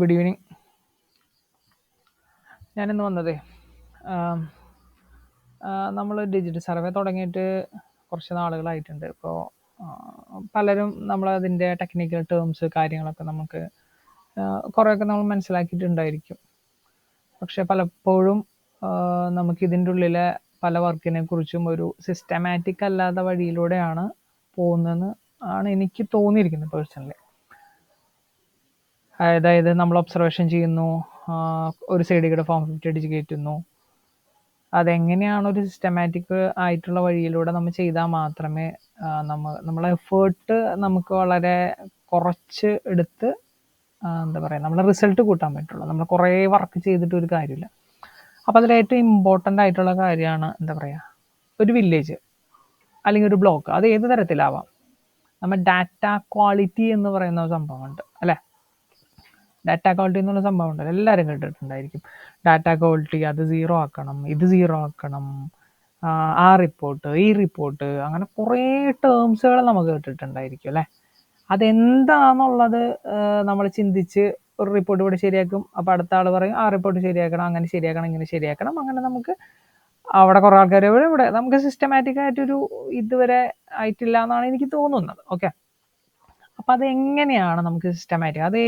Good evening. ഞാനിന്ന് വന്നതേ നമ്മൾ ഡിജിറ്റൽ സർവേ തുടങ്ങിയിട്ട് കുറച്ച് നാളുകളായിട്ടുണ്ട്. ഇപ്പോൾ പലരും നമ്മളതിൻ്റെ ടെക്നിക്കൽ ടേംസ് കാര്യങ്ങളൊക്കെ നമുക്ക് കുറേയൊക്കെ നമ്മൾ മനസ്സിലാക്കിയിട്ടുണ്ടായിരിക്കും. പക്ഷെ പലപ്പോഴും നമുക്കിതിൻ്റെ ഉള്ളിലെ പല വർക്കിനെ കുറിച്ചും ഒരു സിസ്റ്റമാറ്റിക് അല്ലാത്ത വഴിയിലൂടെയാണ് പോകുന്നതെന്ന് ആണ് എനിക്ക് തോന്നിയിരിക്കുന്നത് പേഴ്സണലി. അതായത് നമ്മൾ ഒബ്സർവേഷൻ ചെയ്യുന്നു, ഒരു സൈഡിൽ കൂടെ ഫോം 50 അടിച്ച് കയറ്റുന്നു. അതെങ്ങനെയാണ് ഒരു സിസ്റ്റമാറ്റിക് ആയിട്ടുള്ള വഴിയിലൂടെ നമ്മൾ ചെയ്താൽ മാത്രമേ നമ്മളെ എഫേർട്ട് നമുക്ക് വളരെ കുറച്ച് എടുത്ത് എന്താ പറയുക നമ്മളെ റിസൾട്ട് കൂട്ടാൻ പറ്റുള്ളൂ. നമ്മൾ കുറേ വർക്ക് ചെയ്തിട്ട് ഒരു കാര്യമില്ല. അപ്പോൾ അതിൽ ഏറ്റവും ഇമ്പോർട്ടൻ്റ് ആയിട്ടുള്ള കാര്യമാണ് എന്താ പറയുക, ഒരു വില്ലേജ് അല്ലെങ്കിൽ ഒരു ബ്ലോക്ക്, അത് ഏത് തരത്തിലാവാം. നമ്മൾ ഡാറ്റ ക്വാളിറ്റി എന്ന് പറയുന്ന ഒരു സംഭവമുണ്ട് അല്ലേ? ഡാറ്റ ക്വാളിറ്റി എന്നുള്ള സംഭവം ഉണ്ടല്ലോ, എല്ലാവരും കേട്ടിട്ടുണ്ടായിരിക്കും. ഡാറ്റ ക്വാളിറ്റി അത് 0 ആക്കണം, ഇത് 0 ആക്കണം, ആ റിപ്പോർട്ട് ഈ റിപ്പോർട്ട്, അങ്ങനെ കുറേ ടേംസുകൾ നമുക്ക് കേട്ടിട്ടുണ്ടായിരിക്കും അല്ലേ? അതെന്താണെന്നുള്ളത് നമ്മൾ ചിന്തിച്ച് ഒരു റിപ്പോർട്ട് ഇവിടെ ശരിയാക്കും, അപ്പോൾ അടുത്ത ആൾ പറയും ആ റിപ്പോർട്ട് ശരിയാക്കണം, അങ്ങനെ ശരിയാക്കണം, ഇങ്ങനെ ശരിയാക്കണം. അങ്ങനെ നമുക്ക് അവിടെ കുറേ ആൾക്കാർ ഇവിടെ നമുക്ക് സിസ്റ്റമാറ്റിക് ആയിട്ടൊരു ഇതുവരെ ആയിട്ടില്ല എന്നാണ് എനിക്ക് തോന്നുന്നത്. ഓക്കെ, അപ്പം അതെങ്ങനെയാണ് നമുക്ക് സിസ്റ്റമാറ്റിക്, അത്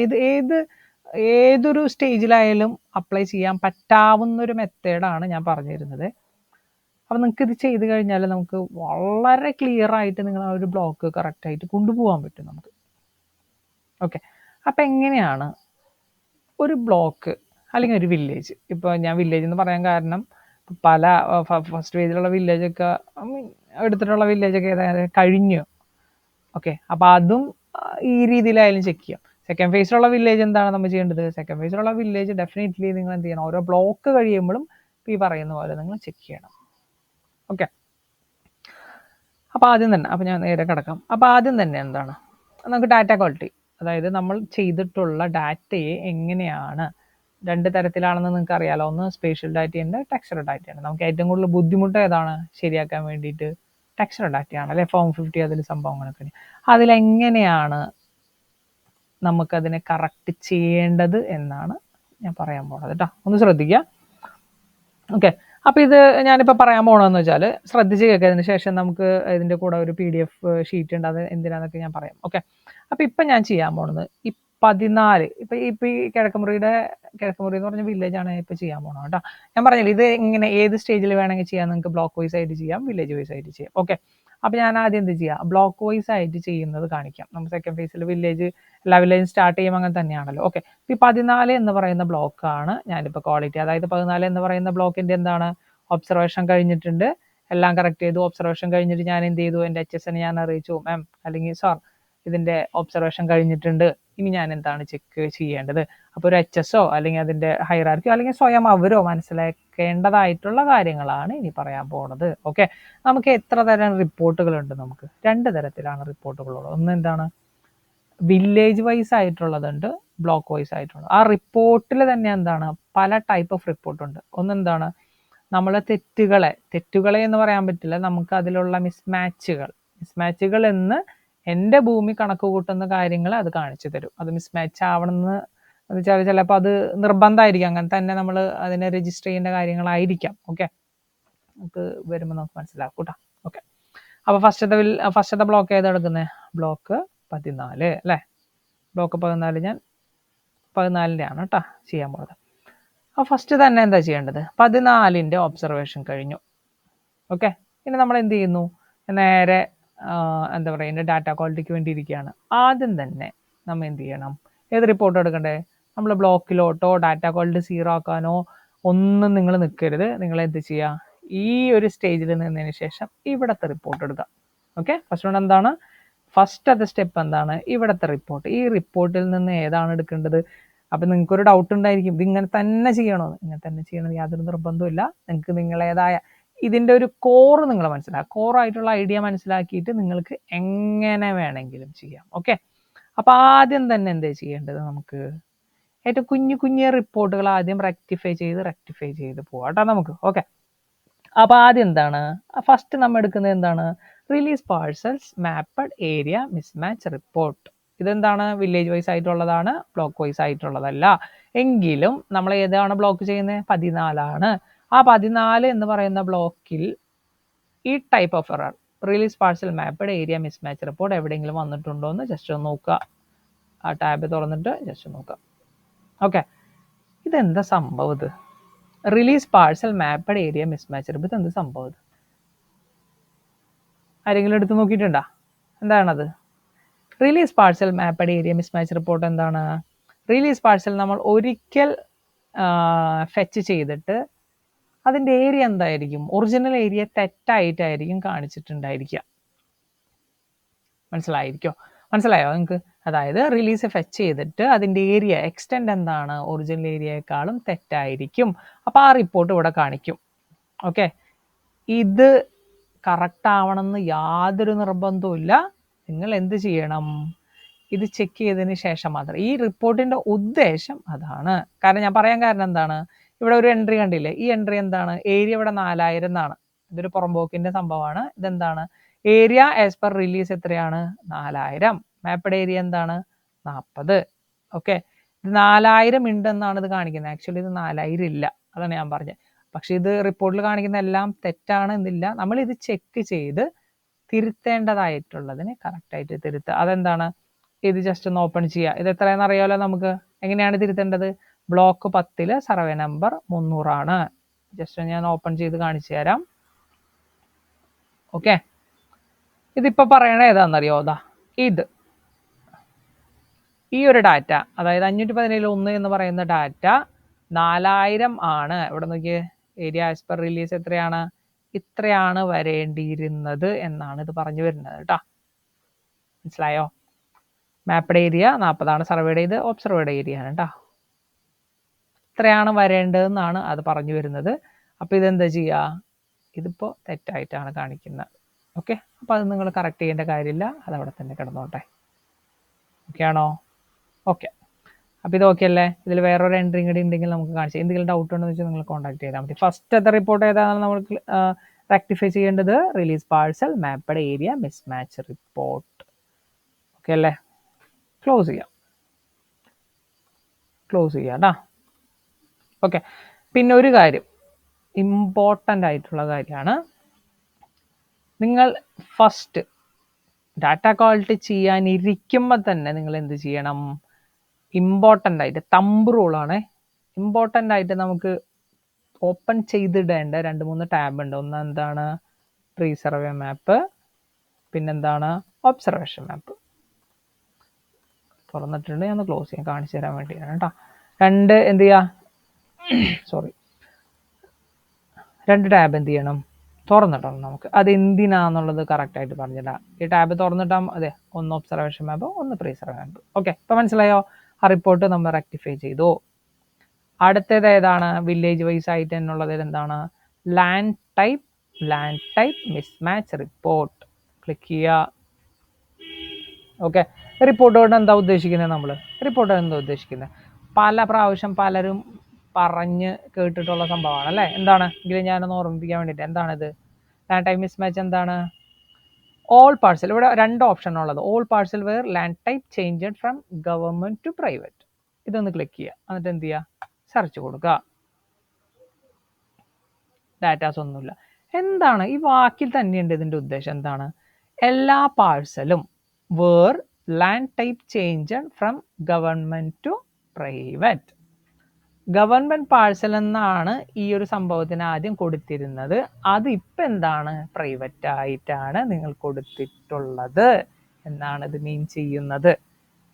ഏതൊരു സ്റ്റേജിലായാലും അപ്ലൈ ചെയ്യാൻ പറ്റാവുന്നൊരു മെത്തേഡാണ് ഞാൻ പറഞ്ഞു തരുന്നത്. അപ്പം നിങ്ങൾക്ക് ഇത് ചെയ്ത് കഴിഞ്ഞാൽ നമുക്ക് വളരെ ക്ലിയർ ആയിട്ട് നിങ്ങൾ ആ ഒരു ബ്ലോക്ക് കറക്റ്റായിട്ട് കൊണ്ടുപോകാൻ പറ്റും നമുക്ക്. ഓക്കെ, അപ്പം എങ്ങനെയാണ് ഒരു ബ്ലോക്ക് അല്ലെങ്കിൽ ഒരു വില്ലേജ്, ഇപ്പോൾ ഞാൻ വില്ലേജ് എന്ന് പറയാൻ കാരണം പല ഫസ്റ്റ് പേജിലുള്ള വില്ലേജൊക്കെ എടുത്തിട്ടുള്ള വില്ലേജൊക്കെ ഏതായാലും കഴിഞ്ഞു. ഓക്കെ, അപ്പോൾ അതും ഈ രീതിയിലായാലും ചെക്ക് ചെയ്യാം. സെക്കൻഡ് ഫേസിലുള്ള വില്ലേജ് എന്താണ് നമ്മൾ ചെയ്യേണ്ടത്? സെക്കൻഡ് ഫേസിലുള്ള വില്ലേജ് ഡെഫിനറ്റ്ലി നിങ്ങൾ എന്ത് ചെയ്യണം, ഓരോ ബ്ലോക്ക് കഴിയുമ്പോഴും ഈ പറയുന്ന പോലെ നിങ്ങൾ ചെക്ക് ചെയ്യണം. ഓക്കെ, അപ്പോൾ ആദ്യം തന്നെ ഞാൻ നേരെ കിടക്കാം. അപ്പോൾ ആദ്യം തന്നെ എന്താണ്, നമുക്ക് ഡാറ്റ ക്വാളിറ്റി, അതായത് നമ്മൾ ചെയ്തിട്ടുള്ള ഡാറ്റയെ എങ്ങനെയാണ്, രണ്ട് തരത്തിലാണെന്ന് നിങ്ങൾക്ക് അറിയാലോ. ഒന്ന് സ്പേഷ്യൽ ഡാറ്റയുണ്ട്, ടെക്സ്ചർ ഡാറ്റയുണ്ട്. നമുക്ക് ഏറ്റവും കൂടുതൽ ബുദ്ധിമുട്ട് ഏതാണ് ശരിയാക്കാൻ വേണ്ടിയിട്ട്? ടെക്സ്ചർ ഡാറ്റയാണ് അല്ലെ? ഫോം 50 അതിൽ സംഭവങ്ങളൊക്കെ. അതിലെങ്ങനെയാണ് നമുക്കതിനെ കറക്റ്റ് ചെയ്യേണ്ടത് എന്നാണ് ഞാൻ പറയാൻ പോകുന്നത് കേട്ടോ. ഒന്ന് ശ്രദ്ധിക്കുക. ഓക്കെ, അപ്പോൾ ഇത് ഞാനിപ്പോൾ പറയാൻ പോകണമെന്ന് വെച്ചാൽ ശ്രദ്ധിച്ച് കേൾക്കുന്നതിന് ശേഷം നമുക്ക് ഇതിൻ്റെ കൂടെ ഒരു PDF ഷീറ്റ് ഉണ്ട്, അത് എന്തിനാന്നൊക്കെ ഞാൻ പറയാം. ഓക്കെ, അപ്പോൾ ഇപ്പം ഞാൻ ചെയ്യാൻ പോകുന്നത് ഈ 14 ഇപ്പം ഈ കിഴക്കുമുറി എന്ന് പറഞ്ഞ വില്ലേജാണ് ഇപ്പോൾ ചെയ്യാൻ പോകണം കേട്ടോ. ഞാൻ പറഞ്ഞില്ല ഇത് ഇങ്ങനെ ഏത് സ്റ്റേജിൽ വേണമെങ്കിൽ ചെയ്യാം, നിങ്ങൾക്ക് ബ്ലോക്ക് വൈസ് ആയിട്ട് ചെയ്യാം, വില്ലേജ് വൈസ് ആയിട്ട് ചെയ്യാം. ഓക്കെ, അപ്പോൾ ഞാൻ ആദ്യം എന്ത് ചെയ്യാം, ബ്ലോക്ക് വൈസ് ആയിട്ട് ചെയ്യുന്നത് കാണിക്കാം. നമ്മൾ സെക്കൻഡ് ഫേസിൽ വില്ലേജ്, എല്ലാ വില്ലേജും സ്റ്റാർട്ട് ചെയ്യുമ്പോൾ അങ്ങനെ തന്നെയാണല്ലോ. ഓക്കെ, ഈ 14 എന്ന് പറയുന്ന ബ്ലോക്കാണ് ഞാനിപ്പോൾ ക്വാളിറ്റി, അതായത് 14 എന്ന് പറയുന്ന ബ്ലോക്കിൻ്റെ എന്താണ്, ഒബ്സർവേഷൻ കഴിഞ്ഞിട്ടുണ്ട്, എല്ലാം കറക്റ്റ് ചെയ്തു. ഒബ്സർവേഷൻ കഴിഞ്ഞിട്ട് ഞാൻ എന്ത് ചെയ്തു, എൻ്റെ HSനെ ഞാൻ അറിയിച്ചു, മാം അല്ലെങ്കിൽ സാർ ഇതിൻ്റെ ഒബ്സർവേഷൻ കഴിഞ്ഞിട്ടുണ്ട്, ഇനി ഞാൻ എന്താണ് ചെക്ക് ചെയ്യേണ്ടത്. അപ്പോൾ ഒരു HSO അല്ലെങ്കിൽ അതിൻ്റെ ഹൈറാർക്കിയോ അല്ലെങ്കിൽ സ്വയം അവരോ മനസ്സിലാക്കേണ്ടതായിട്ടുള്ള കാര്യങ്ങളാണ് ഇനി പറയാൻ പോകുന്നത്. ഓക്കെ, നമുക്ക് എത്ര തരം റിപ്പോർട്ടുകളുണ്ട്? നമുക്ക് 2 തരത്തിലാണ് റിപ്പോർട്ടുകളുള്ളത്. ഒന്ന് എന്താണ്, വില്ലേജ് വൈസ് ആയിട്ടുള്ളതുണ്ട്, ബ്ലോക്ക് വൈസ് ആയിട്ടുള്ളത്. ആ റിപ്പോർട്ടിൽ തന്നെ എന്താണ്, പല ടൈപ്പ് ഓഫ് റിപ്പോർട്ടുണ്ട്. ഒന്നെന്താണ്, നമ്മൾ തെറ്റുകളെ എന്ന് പറയാൻ പറ്റില്ല, നമുക്ക് അതിലുള്ള മിസ്മാച്ചുകൾ എന്ന് എൻ്റെ ഭൂമി കണക്ക് കൂട്ടുന്ന കാര്യങ്ങൾ അത് കാണിച്ചു തരും. അത് മിസ്മാച്ച് ആവണമെന്ന് വെച്ചാൽ ചിലപ്പോൾ അത് നിർബന്ധമായിരിക്കും, അങ്ങനെ തന്നെ നമ്മൾ അതിനെ രജിസ്റ്റർ ചെയ്യേണ്ട കാര്യങ്ങളായിരിക്കാം. ഓക്കെ, നമുക്ക് വരുമ്പോൾ നമുക്ക് മനസ്സിലാക്കും കേട്ടോ. ഓക്കെ, അപ്പോൾ ഫസ്റ്റത്തെ ബ്ലോക്ക് ഏതാ എടുക്കുന്നത്? ബ്ലോക്ക് 14 അല്ലേ? ബ്ലോക്ക് 14 ഞാൻ 14ൻ്റെ ആണ് കേട്ടോ ചെയ്യാൻ പോകുന്നത്. അപ്പോൾ ഫസ്റ്റ് തന്നെ എന്താ ചെയ്യേണ്ടത്, 14ൻ്റെ ഒബ്സർവേഷൻ കഴിഞ്ഞു. ഓക്കെ, ഇനി നമ്മൾ എന്ത് ചെയ്യുന്നു, നേരെ എന്താ പറയുക, ഇതിൻ്റെ ഡാറ്റ ക്വാളിറ്റിക്ക് വേണ്ടി ഇരിക്കുകയാണ്. ആദ്യം തന്നെ നമ്മൾ എന്ത് ചെയ്യണം, ഏത് റിപ്പോർട്ട് എടുക്കണ്ടേ? നമ്മൾ ബ്ലോക്കിലോട്ടോ ഡാറ്റ ക്വാളിറ്റി 0 ആക്കാനോ ഒന്നും നിങ്ങൾ നിൽക്കരുത്. നിങ്ങൾ എന്ത് ചെയ്യുക, ഈ ഒരു സ്റ്റേജിൽ നിന്നതിന് ശേഷം ഇവിടുത്തെ റിപ്പോർട്ട് എടുക്കുക. ഓക്കെ, ഫസ്റ്റ് എന്താണ്, ഫസ്റ്റത്തെ സ്റ്റെപ്പ് എന്താണ്, ഇവിടുത്തെ റിപ്പോർട്ട്. ഈ റിപ്പോർട്ടിൽ നിന്ന് ഏതാണ് എടുക്കേണ്ടത്? അപ്പം നിങ്ങൾക്കൊരു ഡൗട്ട് ഉണ്ടായിരിക്കും, ഇത് ഇങ്ങനെ തന്നെ ചെയ്യണമെന്ന്. ഇങ്ങനെ തന്നെ ചെയ്യണമെന്ന് യാതൊരു നിർബന്ധമില്ല. നിങ്ങൾക്ക് നിങ്ങളേതായ ഇതിൻ്റെ ഒരു കോറ് നിങ്ങൾ മനസ്സിലാക്കുക, കോറായിട്ടുള്ള ഐഡിയ മനസ്സിലാക്കിയിട്ട് നിങ്ങൾക്ക് എങ്ങനെ വേണമെങ്കിലും ചെയ്യാം. ഓക്കെ, അപ്പോൾ ആദ്യം തന്നെ എന്താ ചെയ്യേണ്ടത്, നമുക്ക് ഏറ്റവും കുഞ്ഞു റിപ്പോർട്ടുകൾ ആദ്യം റെക്ടിഫൈ ചെയ്ത് പോവാം കേട്ടോ നമുക്ക്. ഓക്കെ, അപ്പോൾ ആദ്യം എന്താണ്, ഫസ്റ്റ് നമ്മൾ എടുക്കുന്നത് എന്താണ്, release parcels mapped area mismatch report. ഇതെന്താണ് വില്ലേജ് വൈസ് ആയിട്ടുള്ളതാണ്, ബ്ലോക്ക് വൈസ് ആയിട്ടുള്ളതല്ല. എങ്കിലും നമ്മൾ ഏതാണ് ബ്ലോക്ക് ചെയ്യുന്നത്? 14 ആ 14 എന്ന് പറയുന്ന ബ്ലോക്കിൽ ഈ type of error release parcel mapped area mismatch report എവിടെയെങ്കിലും വന്നിട്ടുണ്ടോ എന്ന് ജസ്റ്റ് ഒന്ന് നോക്കുക. ആ ടാബ് തുറന്നിട്ട് ജസ്റ്റ് നോക്കുക. ഓക്കെ, ഇതെന്താ സംഭവം? ഇത് release parcel mapped area mismatch report ഇതെന്ത് സംഭവം? ആരെങ്കിലും എടുത്ത് നോക്കിയിട്ടുണ്ടോ? എന്താണത്? Release parcel mapped area mismatch report എന്താണ്? റിലീസ് പാർസൽ നമ്മൾ ഒരിക്കൽ ഫെച്ച് ചെയ്തിട്ട് അതിൻ്റെ ഏരിയ എന്തായിരിക്കും? ഒറിജിനൽ ഏരിയ തെറ്റായിട്ടായിരിക്കും കാണിച്ചിട്ടുണ്ടായിരിക്കുക. മനസ്സിലായോ നിങ്ങൾക്ക്? അതായത് റിലീസ് ഫെച്ച് ചെയ്തിട്ട് അതിൻ്റെ ഏരിയ എക്സ്റ്റെൻഡ് എന്താണ്? ഒറിജിനൽ ഏരിയയെക്കാളും തെറ്റായിരിക്കും. അപ്പോൾ ആ റിപ്പോർട്ട് ഇവിടെ കാണിക്കും. ഓക്കെ, ഇത് കറക്റ്റ് ആവണമെന്ന് യാതൊരു നിർബന്ധവുമില്ല. നിങ്ങൾ എന്ത് ചെയ്യണം? ഇത് ചെക്ക് ചെയ്തതിന് ശേഷം മാത്രം. ഈ റിപ്പോർട്ടിൻ്റെ ഉദ്ദേശം അതാണ്. കാരണം ഞാൻ പറയാൻ കാരണം എന്താണ്? ഇവിടെ ഒരു എൻട്രി കണ്ടില്ലേ? ഈ എൻട്രി എന്താണ്? ഏരിയ ഇവിടെ 4000 എന്നാണ്. ഇതൊരു പുറമ്പോക്കിൻ്റെ സംഭവമാണ്. ഇതെന്താണ്? ഏരിയ ആസ് പെർ റിലീസ് എത്രയാണ്? 4000. മാപ്പ്ഡ് ഏരിയ എന്താണ്? 40. ഓക്കെ, ഇത് 4000 ഉണ്ടെന്നാണ് ഇത് കാണിക്കുന്നത്. ആക്ച്വലി ഇത് 4000 ഇല്ല. അതാണ് ഞാൻ പറഞ്ഞത്. പക്ഷെ ഇത് റിപ്പോർട്ടിൽ കാണിക്കുന്ന എല്ലാം തെറ്റാണ് എന്നില്ല. നമ്മൾ ഇത് ചെക്ക് ചെയ്ത് തിരുത്തേണ്ടതായിട്ടുള്ളതിനെ കറക്റ്റായിട്ട് തിരുത്തുക. അതെന്താണ്? ഇത് ജസ്റ്റ് ഒന്ന് ഓപ്പൺ ചെയ്യുക. ഇത് എത്രയെന്ന് അറിയാമല്ലോ നമുക്ക്. എങ്ങനെയാണ് തിരുത്തേണ്ടത്? ബ്ലോക്ക് 10 സർവേ നമ്പർ 300 ആണ്. ജസ്റ്റ് ഞാൻ ഓപ്പൺ ചെയ്ത് കാണിച്ചു തരാം. ഓക്കെ, ഇതിപ്പോൾ പറയണ ഏതാണെന്നറിയോ? ഇത് ഈ ഒരു ഡാറ്റ, അതായത് 517-1 എന്ന് പറയുന്ന ഡാറ്റ 4000 ആണ്. ഇവിടെ നോക്കിയേ, ഏരിയ ആസ് പെർ റിലീസ് എത്രയാണ്? ഇത്രയാണ് വരേണ്ടിയിരുന്നത് എന്നാണ് ഇത് പറഞ്ഞു വരുന്നത് കേട്ടോ. മനസ്സിലായോ? മാപ്പ്ഡ് ഏരിയ 40 സർവേഡ് ചെയ്ത് ഒബ്സർവേഡ് ഏരിയ ആണ് കേട്ടോ. ഇത്രയാണ് വരേണ്ടതെന്നാണ് അത് പറഞ്ഞു വരുന്നത്. അപ്പോൾ ഇതെന്താ ചെയ്യുക? ഇതിപ്പോൾ തെറ്റായിട്ടാണ് കാണിക്കുന്നത്. ഓക്കെ, അപ്പോൾ അത് നിങ്ങൾ കറക്റ്റ് ചെയ്യേണ്ട കാര്യമില്ല. അതവിടെ തന്നെ കിടന്നോട്ടെ. ഓക്കെ ആണോ? ഓക്കെ, അപ്പോൾ ഇത് ഓക്കെ അല്ലേ? ഇതിൽ വേറൊരു എൻട്രി കൂടി ഉണ്ടെങ്കിൽ നമുക്ക് കാണിച്ചാൽ. എന്തെങ്കിലും ഡൗട്ട് ഉണ്ടെന്ന് വെച്ചാൽ നിങ്ങൾ കോൺടാക്ട് ചെയ്താൽ മതി. ഫസ്റ്റത്തെ റിപ്പോർട്ട് ഏതാണ് നമ്മൾ റെക്ടിഫൈ ചെയ്യേണ്ടത്? Release parcel mapped area mismatch report. Okay അല്ലേ? ക്ലോസ് ചെയ്യാം കേട്ടോ. ഓക്കെ, പിന്നെ ഒരു കാര്യം, ഇമ്പോർട്ടൻ്റ് ആയിട്ടുള്ള കാര്യമാണ്. നിങ്ങൾ ഫസ്റ്റ് ഡാറ്റ ക്വാളിറ്റി ചെയ്യാനിരിക്കുമ്പോൾ തന്നെ നിങ്ങൾ എന്ത് ചെയ്യണം? ഇമ്പോർട്ടൻ്റ് ആയിട്ട് തമ്പ് റൂളാണ്. ഇമ്പോർട്ടൻ്റ് ആയിട്ട് നമുക്ക് ഓപ്പൺ ചെയ്തിടേണ്ട 2-3 ടാബ് ഉണ്ട്. ഒന്ന് എന്താണ്? പ്രീ സർവേ മാപ്പ്, പിന്നെന്താണ്? ഒബ്സർവേഷൻ മാപ്പ്. തുറന്നിട്ടുണ്ട്, ഞാൻ ക്ലോസ് ചെയ്യാൻ കാണിച്ചു തരാൻ വേണ്ടിയാണ് കേട്ടോ. എന്ത് ചെയ്യുക? സോറി, 2 ടാബ് എന്ത് ചെയ്യണം? തുറന്നിടണം നമുക്ക്. അത് എന്തിനാന്നുള്ളത് കറക്റ്റായിട്ട് പറഞ്ഞിടാം. ഈ ടാബ് തുറന്നിട്ടാൽ അതെ, ഒന്ന് ഒബ്സർവേഷൻ മാപ്പ്, ഒന്ന് പ്രീ സർവേ മാപ്പ്. ഓക്കെ, ഇപ്പം മനസ്സിലായോ? ആ റിപ്പോർട്ട് നമ്മൾ റെക്ടിഫൈ ചെയ്തു. അടുത്തത് ഏതാണ്? വില്ലേജ് വൈസ് ആയിട്ട് എന്നുള്ളത് എന്താണ്? Land type mismatch report. Click ചെയ്യുക. ഓക്കെ, റിപ്പോർട്ട് കൊണ്ട് എന്താ ഉദ്ദേശിക്കുന്നത്? നമ്മൾ റിപ്പോർട്ട് എന്താ ഉദ്ദേശിക്കുന്നത്? പല പ്രാവശ്യം പലരും പറഞ്ഞ് കേട്ടിട്ടുള്ള സംഭവമാണ് അല്ലേ? എന്താണ് എങ്കിലും ഞാനൊന്ന് ഓർമ്മിപ്പിക്കാൻ വേണ്ടിയിട്ട്, എന്താണിത്? ലാൻഡ് ടൈപ്പ് മിസ്മാച്ച് എന്താണ്? All parcel. ഇവിടെ 2 ഓപ്ഷൻ ഉള്ളത്. All parcel where land type changed from government to private. ഇതൊന്ന് ക്ലിക്ക് ചെയ്യുക. എന്നിട്ട് എന്ത് ചെയ്യുക? സെർച്ച് കൊടുക്കുക. ഡാറ്റാസ് ഒന്നുമില്ല. എന്താണ് ഈ വാക്കിൽ തന്നെയുണ്ട് ഇതിൻ്റെ ഉദ്ദേശം? എന്താണ്? എല്ലാ പാഴ്സലും where land type changed from government to private. Government parcel എന്നാണ് ഈ ഒരു സംഭവത്തിന് ആദ്യം കൊടുത്തിരുന്നത്. അത് ഇപ്പം എന്താണ്? പ്രൈവറ്റ് ആയിട്ടാണ് നിങ്ങൾ കൊടുത്തിട്ടുള്ളത് എന്നാണ് ഇത് മീൻ ചെയ്യുന്നത്.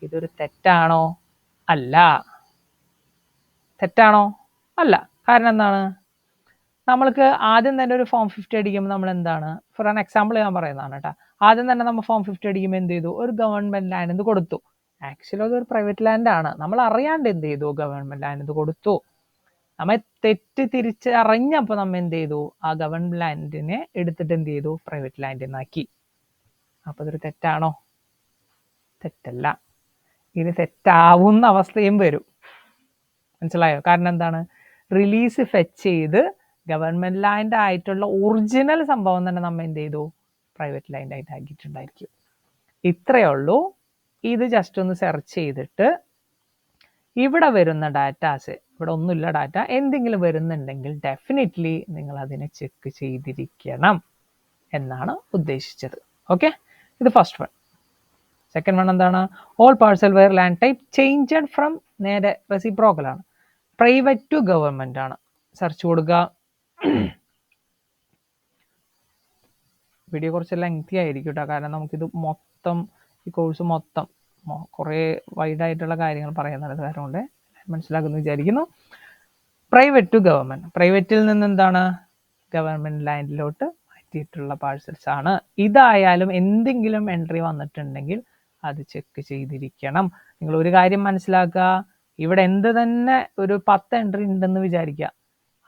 ഇതൊരു തെറ്റാണോ? അല്ല. തെറ്റാണോ? അല്ല. കാരണം എന്താണ്? നമ്മൾക്ക് ആദ്യം തന്നെ ഒരു ഫോം 50 അടിക്കുമ്പോൾ നമ്മൾ എന്താണ്? ഫോർ ആൻ എക്സാമ്പിൾ ഞാൻ പറയുന്നതാണ് കേട്ടോ. ആദ്യം തന്നെ നമ്മൾ ഫോം 50 അടിക്കുമ്പോൾ എന്ത് ചെയ്തു? ഒരു ഗവൺമെന്റ് ലാൻഡ് കൊടുത്തു. ആക്ച്വലി അതൊരു പ്രൈവറ്റ് ലാൻഡ് ആണ്. നമ്മൾ അറിയാണ്ട് എന്ത് ചെയ്തു? ഗവൺമെന്റ് ലാൻഡ് കൊടുത്തു. നമ്മൾ തെറ്റ് തിരിച്ചറിഞ്ഞപ്പോൾ നമ്മൾ എന്ത് ചെയ്തു? ആ ഗവൺമെന്റ് ലാൻഡിനെ എടുത്തിട്ട് എന്ത് ചെയ്തു? പ്രൈവറ്റ് ലാൻഡിനാക്കി. അപ്പോൾ ഇതൊരു തെറ്റാണോ? തെറ്റല്ല. ഇത് തെറ്റാവുന്ന അവസ്ഥയും വരും. മനസ്സിലായോ? കാരണം എന്താണ്? റിലീസ് ഫെച്ച് ചെയ്ത് ഗവൺമെന്റ് ലാൻഡ് ആയിട്ടുള്ള ഒറിജിനൽ സംഭവം തന്നെ നമ്മൾ എന്ത് ചെയ്തു? പ്രൈവറ്റ് ലാൻഡ് ആയിട്ട് ആക്കിയിട്ടുണ്ടായിരിക്കും. ഇത്രയേ ഉള്ളൂ. ഇത് ജസ്റ്റ് ഒന്ന് സെർച്ച് ചെയ്തിട്ട് ഇവിടെ വരുന്ന ഡാറ്റാസ്, ഇവിടെ ഒന്നുമില്ല ഡാറ്റ, എന്തെങ്കിലും വരുന്നുണ്ടെങ്കിൽ ഡെഫിനറ്റ്ലി നിങ്ങൾ അതിനെ ചെക്ക് ചെയ്തിരിക്കണം എന്നാണ് ഉദ്ദേശിച്ചത്. ഓക്കെ, ഇത് ഫസ്റ്റ് വൺ. സെക്കൻഡ് വൺ എന്താണ്? All parcel where land type changed from, നേരെ റെസിപ്രോക്കൽ ആണ്, പ്രൈവറ്റ് ടു ഗവൺമെന്റ് ആണ്. സെർച്ച് കൊടുക്കുക. വീഡിയോ കുറച്ച് ലെങ്തി ആയിരിക്കും കേട്ടോ, കാരണം നമുക്കിത് മൊത്തം, ഈ കോഴ്സ് മൊത്തം കുറേ വൈഡായിട്ടുള്ള കാര്യങ്ങൾ പറയുന്നത് കാരണം കൊണ്ട് മനസ്സിലാക്കുന്നു വിചാരിക്കുന്നു. പ്രൈവറ്റ് ടു ഗവൺമെന്റ്, പ്രൈവറ്റിൽ നിന്ന് എന്താണ് ഗവൺമെന്റ് ലാൻഡിലോട്ട് മാറ്റിയിട്ടുള്ള പാഴ്സൽസ് ആണ്. ഇതായാലും എന്തെങ്കിലും എൻട്രി വന്നിട്ടുണ്ടെങ്കിൽ അത് ചെക്ക് ചെയ്തിരിക്കണം. നിങ്ങൾ ഒരു കാര്യം മനസ്സിലാക്കുക, ഇവിടെ എന്ത് തന്നെ ഒരു 10 എൻട്രി ഉണ്ടെന്ന് വിചാരിക്കുക,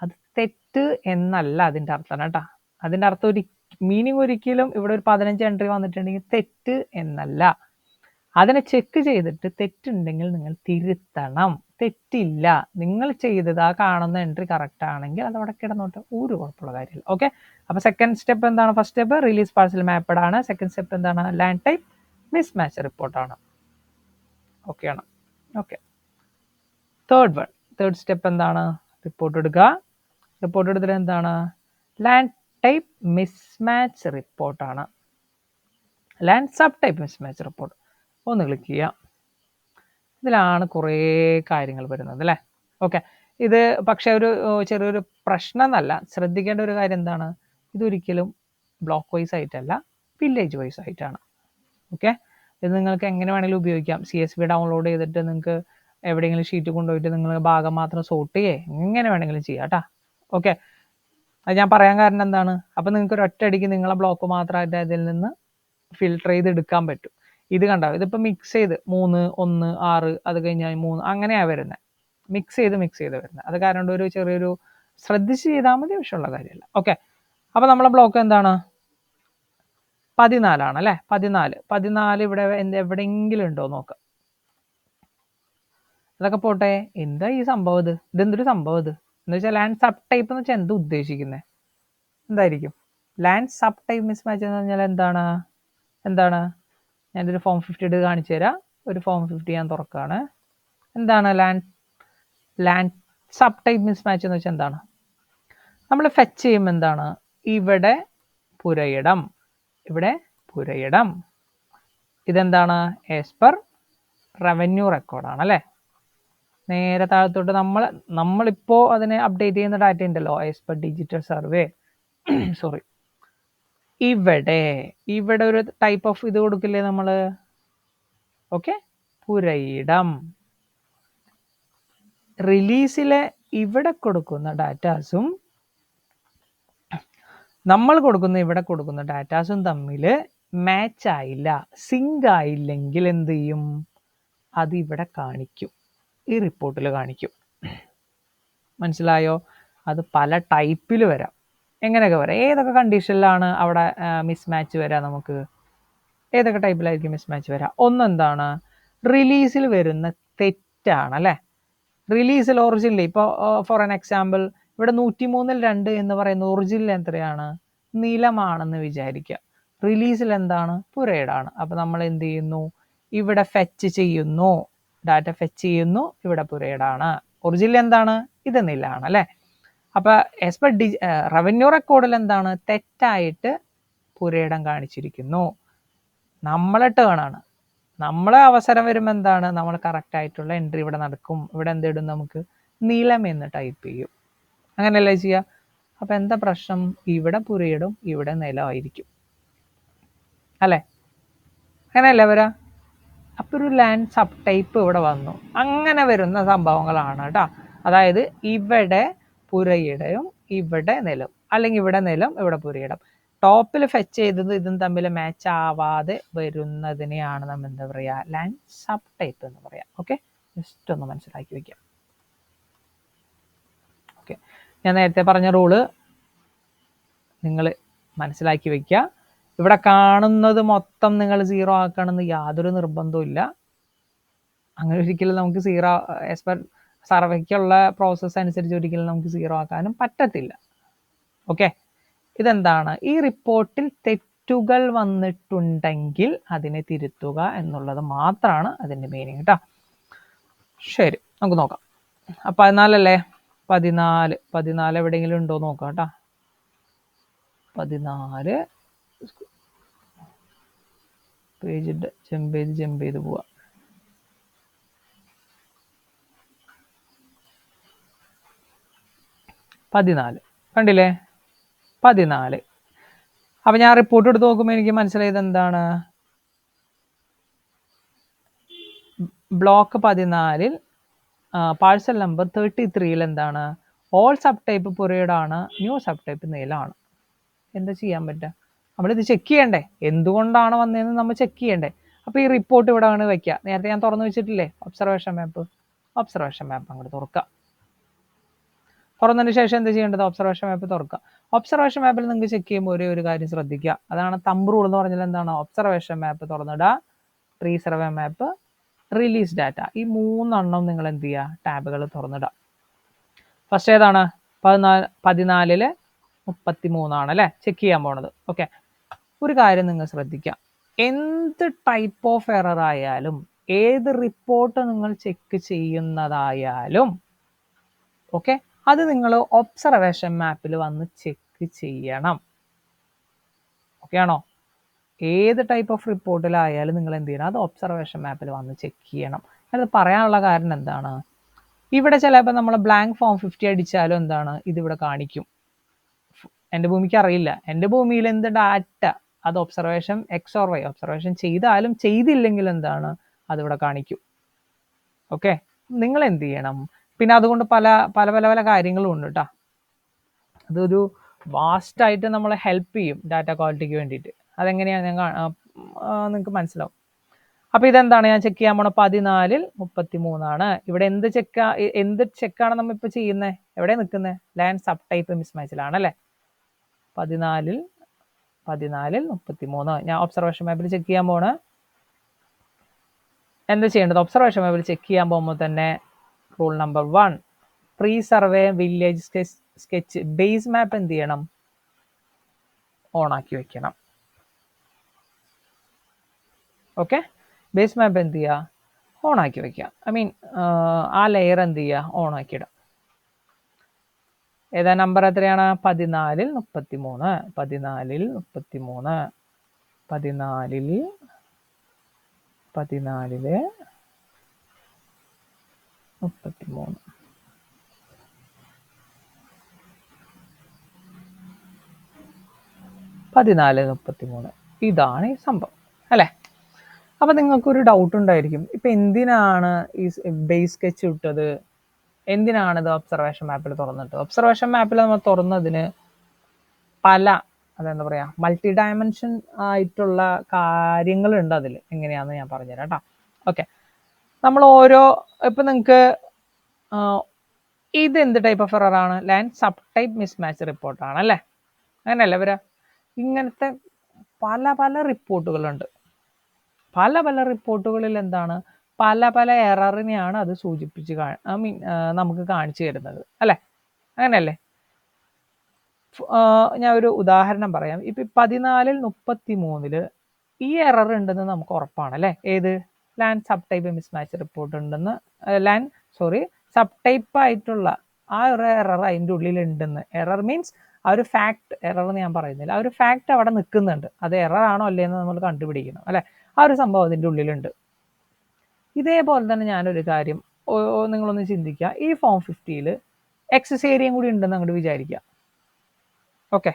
അത് തെറ്റ് എന്നല്ല അതിൻ്റെ അർത്ഥം കേട്ടോ. അതിൻ്റെ അർത്ഥം മീനിങ് ഒരിക്കലും ഇവിടെ ഒരു 15 എൻട്രി വന്നിട്ടുണ്ടെങ്കിൽ തെറ്റ് എന്നല്ല. അതിനെ ചെക്ക് ചെയ്തിട്ട് തെറ്റുണ്ടെങ്കിൽ നിങ്ങൾ തിരുത്തണം. തെറ്റില്ല, നിങ്ങൾ ചെയ്തത് ആ കാണുന്ന എൻട്രി കറക്റ്റ് ആണെങ്കിൽ അത് അവിടെ കിടന്നോട്ടെ, ഒരു കുഴപ്പമുള്ള കാര്യമില്ല. ഓക്കെ, അപ്പോൾ സെക്കൻഡ് സ്റ്റെപ്പ് എന്താണ്? ഫസ്റ്റ് സ്റ്റെപ്പ് റിലീസ് പാർസൽ മാപ്പഡ് ആണ്. സെക്കൻഡ് സ്റ്റെപ്പ് എന്താണ്? ലാൻഡ് ടൈപ്പ് മിസ്മാച്ച് റിപ്പോർട്ടാണ്. ഓക്കെ ആണ്. ഓക്കെ, തേർഡ് സ്റ്റെപ്പ് എന്താണ്? റിപ്പോർട്ട് എടുക്കുക. റിപ്പോർട്ട് എടുത്തിട്ട് എന്താണ്? ലാൻഡ് ടൈപ്പ് മിസ്മാച്ച് റിപ്പോർട്ടാണ്. Land sub type mismatch report. ഒന്ന് ക്ലിക്ക് ചെയ്യാം. ഇതിലാണ് കുറേ കാര്യങ്ങൾ വരുന്നത് അല്ലേ. ഓക്കെ, ഇത് പക്ഷെ ഒരു ചെറിയൊരു പ്രശ്നം എന്നല്ല, ശ്രദ്ധിക്കേണ്ട ഒരു കാര്യം എന്താണ്? ഇതൊരിക്കലും ബ്ലോക്ക് വൈസ് ആയിട്ടല്ല, വില്ലേജ് വൈസ് ആയിട്ടാണ്. ഓക്കെ, ഇത് നിങ്ങൾക്ക് എങ്ങനെ വേണമെങ്കിലും ഉപയോഗിക്കാം. CSV ഡൗൺലോഡ് ചെയ്തിട്ട് നിങ്ങൾക്ക് എവിടെയെങ്കിലും ഷീറ്റ് കൊണ്ടുപോയിട്ട് നിങ്ങൾ ഭാഗം മാത്രം സോർട്ട് ചെയ്യേ എങ്ങനെ വേണമെങ്കിലും ചെയ്യാം കേട്ടോ. ഓക്കെ, അത് ഞാൻ പറയാൻ കാരണം എന്താണ്? അപ്പം നിങ്ങൾക്ക് ഒരു ഒറ്റയടിക്ക് നിങ്ങളെ ബ്ലോക്ക് മാത്രമായിട്ട് അതിൽ നിന്ന് ഫിൽട്ടർ ചെയ്ത് എടുക്കാൻ പറ്റും. ഇത് കണ്ടോ, ഇതിപ്പോൾ മിക്സ് ചെയ്ത് 3, 1, 6, അത് കഴിഞ്ഞാൽ 3, അങ്ങനെയാണ് വരുന്നത്. മിക്സ് ചെയ്ത് വരുന്നത്. അത് കാരണം ഒരു ചെറിയൊരു ശ്രദ്ധിച്ച് ചെയ്താൽ മതി, വിഷയമുള്ള കാര്യമല്ല. ഓക്കെ, അപ്പോൾ നമ്മളെ ബ്ലോക്ക് എന്താണ്? 14 ആണ് അല്ലേ. 14 ഇവിടെ എവിടെയെങ്കിലും ഉണ്ടോ നോക്കാം. അതൊക്കെ പോട്ടെ, എന്താ ഈ സംഭവം? ഇതെന്തൊരു സംഭവം? എന്ന് വെച്ചാൽ ലാൻഡ് സബ് ടൈപ്പ് എന്ന് വെച്ചാൽ എന്താ ഉദ്ദേശിക്കുന്നത്? എന്തായിരിക്കും ലാൻഡ് സബ് ടൈപ്പ് മിസ്മാച്ച് എന്ന് പറഞ്ഞാൽ? എന്താണ് ഞാനൊരു ഫോം 50 എടുത്ത് കാണിച്ചു തരാം. ഒരു ഫോം 50 ഞാൻ തുറക്കുകയാണ്. എന്താണ് ലാൻഡ് സബ് ടൈപ്പ് മിസ്മാച്ച് എന്ന് വെച്ചാൽ എന്താണ്? നമ്മൾ ഫെച്ച് ചെയ്യുമ്പോൾ എന്താണ്? ഇവിടെ പുരയിടം, ഇതെന്താണ്? ആസ് പെർ റവന്യൂ റെക്കോർഡാണ് അല്ലേ. നേരെ താഴത്തോട്ട് നമ്മളിപ്പോൾ അതിനെ അപ്ഡേറ്റ് ചെയ്യുന്ന ഡാറ്റ ഉണ്ടല്ലോ, as per digital survey. Sorry, ഇവിടെ ഒരു ടൈപ്പ് ഓഫ് ഇത് കൊടുക്കില്ലേ നമ്മൾ? ഓക്കെ, പുരയിടം. റിലീസിലെ ഇവിടെ കൊടുക്കുന്ന ഡാറ്റാസും നമ്മൾ ഇവിടെ കൊടുക്കുന്ന ഡാറ്റാസും തമ്മിൽ മാച്ച് ആയില്ല, സിങ്ക് ആയില്ലെങ്കിൽ എന്ത് ചെയ്യും? അത് ഇവിടെ കാണിക്കും, ഈ റിപ്പോർട്ടിൽ കാണിക്കും. മനസ്സിലായോ? അത് പല ടൈപ്പിൽ വരാം. എങ്ങനെയൊക്കെ വരാം? ഏതൊക്കെ കണ്ടീഷനിലാണ് അവിടെ മിസ്മാച്ച് വരാം? നമുക്ക് ഏതൊക്കെ ടൈപ്പിലായിരിക്കും മിസ്മാച്ച് വരാം? ഒന്നെന്താണ്? റിലീസിൽ വരുന്ന തെറ്റാണ് അല്ലേ. റിലീസിൽ ഒറിജിനൽ, ഇപ്പോൾ ഫോർ ആൻ എക്സാമ്പിൾ ഇവിടെ 103ൽ 2 എന്ന് പറയുന്ന ഒറിജിനൽ എത്രയാണ്? നിലമാണെന്ന് വിചാരിക്കുക. റിലീസിൽ എന്താണ്? പുരയിടാണ്. അപ്പോൾ നമ്മൾ എന്ത് ചെയ്യുന്നു? ഇവിടെ ഫെച്ച് ചെയ്യുന്നു, ഡാറ്റ ഫെച്ച് ചെയ്യുന്നു, ഇവിടെ പുരയിടാണ്. ഒറിജിനൽ എന്താണ്? ഇത് നിലാണ് അല്ലേ. അപ്പോൾ ആസ് പെർ റവന്യൂ റെക്കോർഡിൽ എന്താണ്? തെറ്റായിട്ട് പുരയിടം കാണിച്ചിരിക്കുന്നു. നമ്മളെ ടേൺ ആണ്. നമ്മളെ അവസരം വരുമ്പോൾ എന്താണ്? നമ്മൾ കറക്റ്റ് ആയിട്ടുള്ള എൻട്രി ഇവിടെ നടക്കും. ഇവിടെ എന്തിടും? നമുക്ക് നിലം എന്ന് ടൈപ്പ് ചെയ്യും. അങ്ങനെയല്ലേ ചെയ്യുക? അപ്പം എന്താ പ്രശ്നം? ഇവിടെ പുരയിടും, ഇവിടെ നിലമായിരിക്കും അല്ലേ. അങ്ങനെയല്ലേ വരാ? അപ്പോൾ ഒരു ലാൻഡ് സബ് ടൈപ്പ് ഇവിടെ വന്നു. അങ്ങനെ വരുന്ന സംഭവങ്ങളാണ് കേട്ടോ. അതായത് ഇവിടെ പുരയിടവും ഇവിടെ നിലം, അല്ലെങ്കിൽ ഇവിടെ നിലം ഇവിടെ പുരയിടം. ടോപ്പിൽ ഫെച്ച് ചെയ്തത് ഇതും തമ്മിൽ മാച്ച് ആവാതെ വരുന്നതിനെയാണ് നമ്മൾ എന്താ പറയുക? ലാൻഡ് സബ് ടൈപ്പ് എന്ന് പറയാം. ഓക്കെ, ജസ്റ്റ് ഒന്ന് മനസ്സിലാക്കി വയ്ക്കാം. ഓക്കെ, ഞാൻ നേരത്തെ പറഞ്ഞ റൂള് നിങ്ങൾ മനസ്സിലാക്കി വയ്ക്കുക. ഇവിടെ കാണുന്നത് മൊത്തം നിങ്ങൾ 0 ആക്കണമെന്ന് യാതൊരു നിർബന്ധവും ഇല്ല. അങ്ങനെ ഒരിക്കലും നമുക്ക് 0 ആസ് പെർ സർവേക്കുള്ള പ്രോസസ്സ് അനുസരിച്ച് ഒരിക്കലും നമുക്ക് 0 ആക്കാനും പറ്റത്തില്ല. ഓക്കെ, ഇതെന്താണ്? ഈ റിപ്പോർട്ടിൽ തെറ്റുകൾ വന്നിട്ടുണ്ടെങ്കിൽ അതിനെ തിരുത്തുക എന്നുള്ളത് മാത്രമാണ് അതിൻ്റെ മീനിങ് കേട്ടോ. ശരി, നമുക്ക് നോക്കാം. 14 അല്ലേ? 14 എവിടെയെങ്കിലും ഉണ്ടോ നോക്കാം കേട്ടോ. 14 പേജ് ജമ്പ് ചെയ്ത് പോവാ. 14 കണ്ടില്ലേ? 14. അപ്പം ഞാൻ റിപ്പോർട്ട് എടുത്ത് നോക്കുമ്പോൾ എനിക്ക് മനസ്സിലായത് എന്താണ്? ബ്ലോക്ക് 14 പാഴ്സൽ നമ്പർ 33 എന്താണ്? ഓൾ സബ് ടൈപ്പ് പുരയിടാണ്, ന്യൂ സബ് ടൈപ്പ് നീലാണ്. എന്താ ചെയ്യാൻ പറ്റുക? നമ്മളിത് ചെക്ക് ചെയ്യണ്ടേ? എന്തുകൊണ്ടാണ് വന്നതെന്ന് നമ്മൾ ചെക്ക് ചെയ്യണ്ടേ? അപ്പോൾ ഈ റിപ്പോർട്ട് ഇവിടെ ആണ് വയ്ക്കുക. നേരത്തെ ഞാൻ തുറന്നു വെച്ചിട്ടില്ലേ ഒബ്സർവേഷൻ മാപ്പ് അങ്ങോട്ട് തുറക്കുക. തുറന്നതിന് ശേഷം എന്ത് ചെയ്യേണ്ടത്? ഒബ്സർവേഷൻ മാപ്പ് തുറക്കുക. ഒബ്സർവേഷൻ മാപ്പിൽ നിങ്ങൾക്ക് ചെക്ക് ചെയ്യുമ്പോൾ ഒരു കാര്യം ശ്രദ്ധിക്കുക. അതാണ് തമ്പ് റൂൾ എന്ന് പറഞ്ഞാൽ എന്താണ്? ഒബ്സർവേഷൻ മാപ്പ് തുറന്നിടുക, ട്രീ സർവേ മാപ്പ്, റിലീസ് ഡാറ്റ, ഈ 3 നിങ്ങൾ എന്ത് ചെയ്യുക? ടാബുകൾ തുറന്നിടുക. ഫസ്റ്റ് ഏതാണ്? 14 33 അല്ലേ ചെക്ക് ചെയ്യാൻ പോണത്. ഓക്കെ, ഒരു കാര്യം നിങ്ങൾ ശ്രദ്ധിക്കുക. എന്ത് ടൈപ്പ് ഓഫ് എറർ ആയാലും, ഏത് റിപ്പോർട്ട് നിങ്ങൾ ചെക്ക് ചെയ്യുന്നതായാലും, ഓക്കെ, അത് നിങ്ങൾ ഒബ്സർവേഷൻ മാപ്പിൽ വന്ന് ചെക്ക് ചെയ്യണം. ഓക്കെ ആണോ? ഏത് ടൈപ്പ് ഓഫ് റിപ്പോർട്ടിലായാലും നിങ്ങൾ എന്ത് ചെയ്യണം? അത് ഒബ്സർവേഷൻ മാപ്പിൽ വന്ന് ചെക്ക് ചെയ്യണം. അത് പറയാനുള്ള കാരണം എന്താണ്? ഇവിടെ ചിലപ്പോൾ നമ്മൾ ബ്ലാങ്ക് ഫോം 50 അടിച്ചാലും എന്താണ്? ഇതിവിടെ കാണിക്കും. എൻ്റെ ഭൂമിക്ക് അറിയില്ല. എൻ്റെ ഭൂമിയിൽ എന്ത് ഡാറ്റ അത് observation X or Y observation ചെയ്താലും ചെയ്തില്ലെങ്കിൽ എന്താണ്? അതിവിടെ കാണിക്കും. ഓക്കെ, നിങ്ങൾ എന്ത് ചെയ്യണം? പിന്നെ അതുകൊണ്ട് പല പല പല പല കാര്യങ്ങളും ഉണ്ട് കേട്ടോ. അതൊരു വാസ്റ്റായിട്ട് നമ്മളെ ഹെൽപ്പ് ചെയ്യും ഡാറ്റ ക്വാളിറ്റിക്ക് വേണ്ടിയിട്ട്. അതെങ്ങനെയാണ് നിങ്ങൾക്ക് മനസ്സിലാവും. അപ്പോൾ ഇതെന്താണ് ഞാൻ ചെക്ക് ചെയ്യാൻ പോണ? 14 33 ഇവിടെ എന്ത് ചെക്കാണ് നമ്മൾ ഇപ്പോൾ ചെയ്യുന്നത്? എവിടെ നിൽക്കുന്നത്? ലാൻഡ് സബ് ടൈപ്പ് മിസ്മാച്ചിലാണ് അല്ലേ? 14 33 ഞാൻ ഒബ്സർവേഷൻ മാപ്പിൽ ചെക്ക് ചെയ്യാൻ പോണ്. എന്താ ചെയ്യേണ്ടത്? ഒബ്സർവേഷൻ മാപ്പിൽ ചെക്ക് ചെയ്യാൻ പോകുമ്പോൾ തന്നെ rule number 1, pre survey village sketch base map എന്ത് ചെയ്യണം? ഓണാക്കി വെക്കണം. ഓക്കെ, ബേസ് മാപ്പ് എന്ത് ചെയ്യുക? ഓണാക്കി വയ്ക്കുക. ആ ലെയർ എന്ത് ചെയ്യുക? ഓണാക്കിയിടാം. ഏതാ നമ്പർ എത്രയാണ്? 14 33 14 33 14 33 33 ഇതാണ് ഈ സംഭവം അല്ലേ? അപ്പം നിങ്ങൾക്കൊരു ഡൗട്ട് ഉണ്ടായിരിക്കും, ഇപ്പം എന്തിനാണ് ഈ ബേസ് സ്കെച്ച് ഇട്ടത്? എന്തിനാണിത് ഒബ്സർവേഷൻ മാപ്പിൽ തുറന്നിട്ട്? ഒബ്സർവേഷൻ മാപ്പിൽ നമ്മൾ തുറന്നതിന് അതെന്താ പറയുക, മൾട്ടി ഡയമെൻഷൻ ആയിട്ടുള്ള കാര്യങ്ങളുണ്ട് അതിൽ. എങ്ങനെയാണെന്ന് ഞാൻ പറഞ്ഞുതരാം കേട്ടോ. ഓക്കെ, നമ്മൾ ഇപ്പം നിങ്ങൾക്ക് ഇത് എന്ത് ടൈപ്പ് ഓഫ് എറർ ആണ്? ലാൻഡ് സബ് ടൈപ്പ് മിസ്മാച്ച് റിപ്പോർട്ടാണ് അല്ലേ? അങ്ങനെയല്ലേ വരാ? ഇങ്ങനത്തെ പല പല റിപ്പോർട്ടുകളുണ്ട്. പല റിപ്പോർട്ടുകളിൽ എന്താണ്? പല എററിനെയാണ് അത് സൂചിപ്പിച്ച് നമുക്ക് കാണിച്ചു തരുന്നത് അല്ലേ? അങ്ങനെയല്ലേ? ഞാൻ ഒരു ഉദാഹരണം പറയാം. ഇപ്പം 14 33 ഈ എറർ ഉണ്ടെന്ന് നമുക്ക് ഉറപ്പാണ് അല്ലേ? ഏത്? Land sub type mismatch report ഉണ്ടെന്ന്, സബ് ടൈപ്പ് ആയിട്ടുള്ള ആ ഒരു എറർ അതിൻ്റെ ഉള്ളിൽ ഉണ്ടെന്ന്. എറർ മീൻസ് ആ ഒരു ഫാക്ട്, എറർ എന്ന് ഞാൻ പറയുന്നില്ല, ആ ഒരു ഫാക്ട് അവിടെ നിൽക്കുന്നുണ്ട്. അത് എറർ ആണോ അല്ലേന്ന് നമ്മൾ കണ്ടുപിടിക്കണം അല്ലേ? ആ ഒരു സംഭവം അതിൻ്റെ ഉള്ളിലുണ്ട്. ഇതേപോലെ തന്നെ ഞാനൊരു കാര്യം നിങ്ങളൊന്ന് ചിന്തിക്കുക. ഈ ഫോം 50ൽ എക്സസ് ഏരിയയും കൂടി ഉണ്ടെന്ന് അങ്ങോട്ട് വിചാരിക്കുക. ഓക്കെ,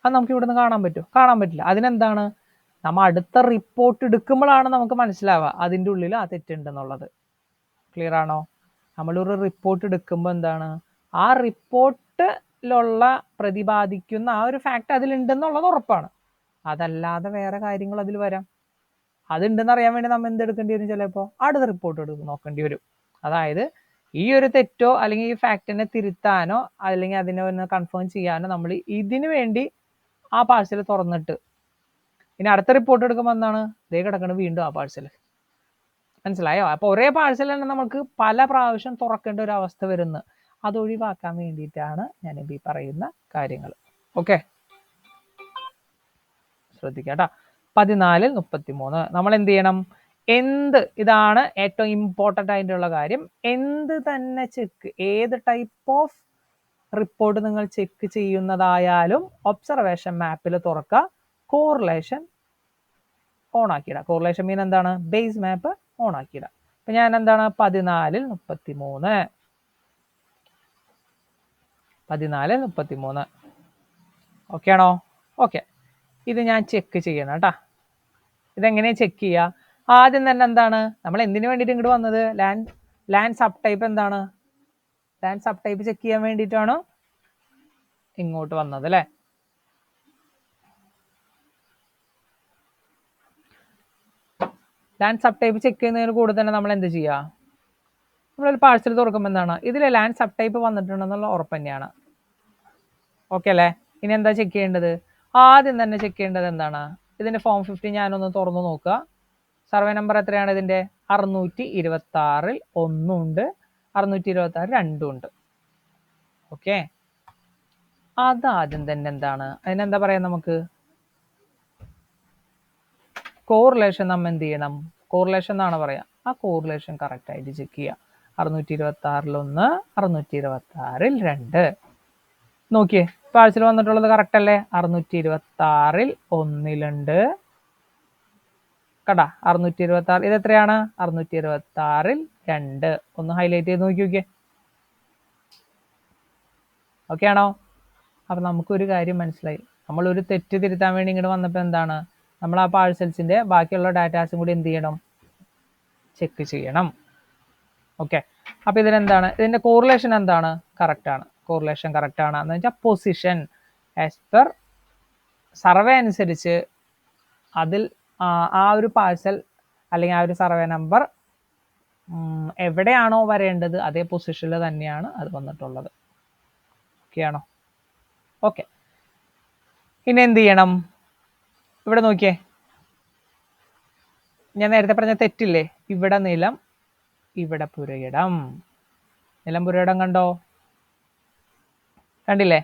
അത് നമുക്ക് ഇവിടെ നിന്ന് കാണാൻ പറ്റുമോ? കാണാൻ പറ്റില്ല. അതിനെന്താണ്? നമ്മൾ അടുത്ത റിപ്പോർട്ട് എടുക്കുമ്പോഴാണ് നമുക്ക് മനസ്സിലാവുക അതിൻ്റെ ഉള്ളിൽ ആ തെറ്റുണ്ടെന്നുള്ളത്. ക്ലിയർ ആണോ? നമ്മളൊരു റിപ്പോർട്ട് എടുക്കുമ്പോൾ എന്താണ്? ആ റിപ്പോർട്ടിലുള്ള പ്രതിപാദിക്കുന്ന ആ ഒരു ഫാക്ട് അതിലുണ്ടെന്നുള്ളത് ഉറപ്പാണ്. അതല്ലാതെ വേറെ കാര്യങ്ങൾ അതിൽ വരാം. അതുണ്ടെന്ന് അറിയാൻ വേണ്ടി നമ്മൾ എന്തെടുക്കേണ്ടി വരും? ചിലപ്പോൾ അടുത്ത റിപ്പോർട്ട് നോക്കേണ്ടി വരും. അതായത് ഈ ഒരു തെറ്റോ അല്ലെങ്കിൽ ഈ ഫാക്റ്റിനെ തിരുത്താനോ അല്ലെങ്കിൽ അതിനെ ഒന്ന് കൺഫേം ചെയ്യാനോ നമ്മൾ ഇതിനു വേണ്ടി ആ പാഴ്സൽ തുറന്നിട്ട് ഇനി അടുത്ത റിപ്പോർട്ട് എടുക്കുമ്പോൾ എന്താണ്? ഇതേ കിടക്കണം വീണ്ടും ആ പാഴ്സൽ. മനസ്സിലായോ? അപ്പോൾ ഒരേ പാഴ്സൽ തന്നെ നമുക്ക് പല പ്രാവശ്യം തുറക്കേണ്ട ഒരു അവസ്ഥ വരുന്നത്. അത് ഒഴിവാക്കാൻ വേണ്ടിയിട്ടാണ് ഞാൻ ഈ പറയുന്ന കാര്യങ്ങൾ. ഓക്കെ, ശ്രദ്ധിക്കുക കേട്ടോ. 14 33 നമ്മൾ എന്ത് ചെയ്യണം? എന്ത്, ഇതാണ് ഏറ്റവും ഇമ്പോർട്ടൻ്റ് ആയിട്ടുള്ള കാര്യം. എന്ത് തന്നെ ചെക്ക്, ഏത് ടൈപ്പ് ഓഫ് റിപ്പോർട്ട് നിങ്ങൾ ചെക്ക് ചെയ്യുന്നതായാലും ഒബ്സർവേഷൻ മാപ്പിൽ തുറക്കുക, കോറിലേഷൻ ഓൺ ആക്കിയിടുക. കോറിലേഷൻ മീൻ എന്താണ്? ബേസ് മാപ്പ് ഓൺ ആക്കിയിടുക. അപ്പൊ ഞാൻ എന്താണ്? 14 33 14 33 ഓക്കെ ആണോ? ഓക്കെ. ഇത് ഞാൻ ചെക്ക് ചെയ്യണം കേട്ടാ. ഇതെങ്ങനെയാ ചെക്ക് ചെയ്യുക? ആദ്യം തന്നെ എന്താണ്, നമ്മൾ എന്തിനു വേണ്ടിയിട്ട് ഇങ്ങോട്ട് വന്നത്? ലാൻഡ് സബ് ടൈപ്പ് എന്താണ്? ലാൻഡ് സബ് ടൈപ്പ് ചെക്ക് ചെയ്യാൻ വേണ്ടിയിട്ടാണ് ഇങ്ങോട്ട് വന്നത് അല്ലേ? ലാൻഡ് സബ് ടൈപ്പ് ചെക്ക് ചെയ്യുന്നതിന് കൂടെ തന്നെ നമ്മൾ എന്ത് ചെയ്യുക? നമ്മളൊരു പാഴ്സൽ തുറക്കുമ്പോൾ എന്താണ്, ഇതിൽ ലാൻഡ് സബ് ടൈപ്പ് വന്നിട്ടുണ്ടെന്നുള്ള ഉറപ്പ് തന്നെയാണ്. ഓക്കെ അല്ലേ? ഇനി എന്താ ചെക്ക് ചെയ്യേണ്ടത്? ആദ്യം തന്നെ ചെക്ക് ചെയ്യേണ്ടത് എന്താണ്? ഇതിന്റെ ഫോം 50 ഞാനൊന്ന് തുറന്നു നോക്കുക. സർവേ നമ്പർ എത്രയാണ് ഇതിന്റെ? 626 ഒന്നുണ്ട്, 626 രണ്ടും ഉണ്ട്. ഓക്കെ, അതാദ്യം തന്നെ എന്താണ്, അതിനെന്താ പറയാ നമുക്ക്? കോറിലേഷൻ നമ്മൾ എന്ത് ചെയ്യണം? കോറിലേഷൻ എന്നാണ് പറയാ. ആ കോറിലേഷൻ കറക്റ്റ് ആയിട്ട് ചെക്ക് ചെയ്യുക. 626 1, 626 2. നോക്കിയേ, പാഴ്സൽ വന്നിട്ടുള്ളത് കറക്റ്റ് അല്ലേ? 626 ഒന്നിലുണ്ട് കടാ. 626 ഇത് എത്രയാണ്? 626 2. ഒന്ന് ഹൈലൈറ്റ് ചെയ്ത് നോക്കി നോക്കിയേ. ഓക്കെ ആണോ? അപ്പൊ നമുക്കൊരു കാര്യം മനസ്സിലായി. നമ്മൾ ഒരു തെറ്റ് തിരുത്താൻ വേണ്ടി ഇങ്ങോട്ട് വന്നപ്പോൾ എന്താണ്, നമ്മൾ ആ പാഴ്സൽസിന്റെ ബാക്കിയുള്ള ഡാറ്റാസും കൂടി എന്ത് ചെയ്യണം? ചെക്ക് ചെയ്യണം. ഓക്കെ, അപ്പൊ ഇതിനെന്താണ്? ഇതിന്റെ കോറിലേഷൻ എന്താണ്? കറക്റ്റ് ആണ്. കോറിലേഷൻ കറക്റ്റ് ആണ് എന്ന് വെച്ചാൽ പൊസിഷൻ ആസ് പെർ സർവേ അനുസരിച്ച് അതിൽ ആ ഒരു പാഴ്സൽ അല്ലെങ്കിൽ ആ ഒരു സർവേ നമ്പർ എവിടെയാണോ വരേണ്ടത് അതേ പൊസിഷനിൽ തന്നെയാണ് അത് വന്നിട്ടുള്ളത്. ഓക്കെ ആണോ? ഓക്കെ, ഇനി എന്ത് ചെയ്യണം? ഇവിടെ നോക്കിയേ, ഞാൻ നേരത്തെ പറഞ്ഞ തെറ്റില്ലേ? ഇവിടെ നിലം, ഇവിടെ പുരയിടം. നിലം പുരയിടം കണ്ടോ? കണ്ടില്ലേ?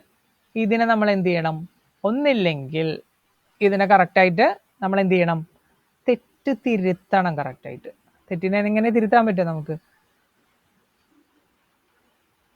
ഇതിനെ നമ്മൾ എന്ത് ചെയ്യണം? ഒന്നില്ലെങ്കിൽ ഇതിനെ കറക്റ്റായിട്ട് നമ്മൾ എന്ത് ചെയ്യണം? തെറ്റ് തിരുത്തണം കറക്റ്റായിട്ട്. തെറ്റിനെ എങ്ങനെ തിരുത്താൻ പറ്റും നമുക്ക്?